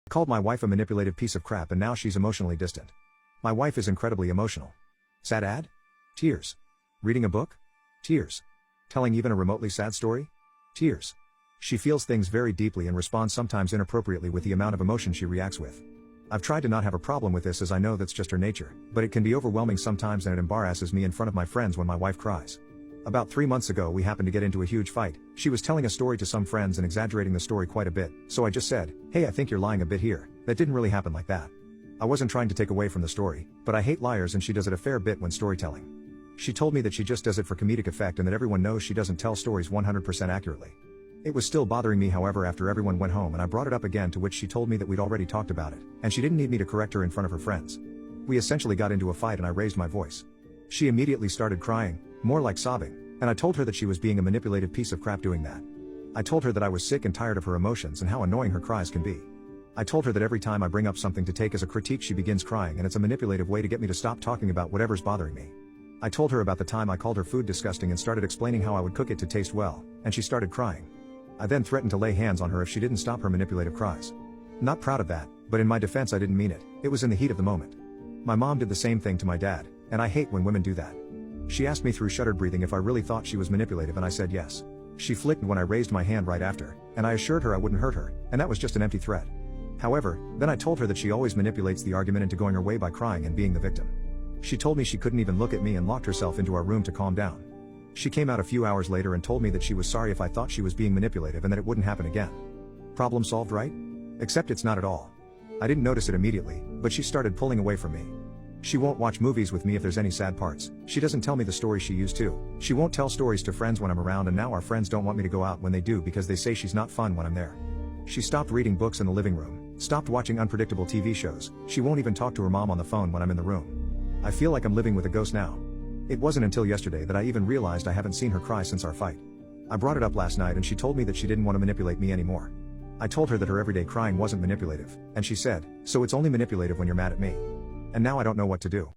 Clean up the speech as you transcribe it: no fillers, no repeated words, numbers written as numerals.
Called my wife a manipulative piece of crap and now she's emotionally distant. My wife is incredibly emotional. Sad ad? Tears. Reading a book? Tears. Telling even a remotely sad story? Tears. She feels things very deeply and responds sometimes inappropriately with the amount of emotion she reacts with. I've tried to not have a problem with this as I know that's just her nature, but it can be overwhelming sometimes and it embarrasses me in front of my friends when my wife cries. About 3 months ago we happened to get into a huge fight. She was telling a story to some friends and exaggerating the story quite a bit, so I just said, "Hey, I think you're lying a bit here. That didn't really happen like that." I wasn't trying to take away from the story, but I hate liars and she does it a fair bit when storytelling. She told me that she just does it for comedic effect and that everyone knows she doesn't tell stories 100% accurately. It was still bothering me however after everyone went home and I brought it up again, to which she told me that we'd already talked about it, and she didn't need me to correct her in front of her friends. We essentially got into a fight and I raised my voice. She immediately started crying, more like sobbing, and I told her that she was being a manipulative piece of crap doing that. I told her that I was sick and tired of her emotions and how annoying her cries can be. I told her that every time I bring up something to take as a critique she begins crying and it's a manipulative way to get me to stop talking about whatever's bothering me. I told her about the time I called her food disgusting and started explaining how I would cook it to taste well, and she started crying. I then threatened to lay hands on her if she didn't stop her manipulative cries. Not proud of that, but in my defense I didn't mean it, it was in the heat of the moment. My mom did the same thing to my dad, and I hate when women do that. She asked me through shuttered breathing if I really thought she was manipulative and I said yes. She flicked when I raised my hand right after, and I assured her I wouldn't hurt her, and that was just an empty threat. However, then I told her that she always manipulates the argument into going her way by crying and being the victim. She told me she couldn't even look at me and locked herself into our room to calm down. She came out a few hours later and told me that she was sorry if I thought she was being manipulative and that it wouldn't happen again. Problem solved, right? Except it's not at all. I didn't notice it immediately, but she started pulling away from me. She won't watch movies with me if there's any sad parts. She doesn't tell me the stories she used to. She won't tell stories to friends when I'm around, and now our friends don't want me to go out when they do because they say she's not fun when I'm there. She stopped reading books in the living room, stopped watching unpredictable TV shows. She won't even talk to her mom on the phone when I'm in the room. I feel like I'm living with a ghost now. It wasn't until yesterday that I even realized I haven't seen her cry since our fight. I brought it up last night and she told me that she didn't want to manipulate me anymore. I told her that her everyday crying wasn't manipulative, and she said, "So it's only manipulative when you're mad at me." And now I don't know what to do.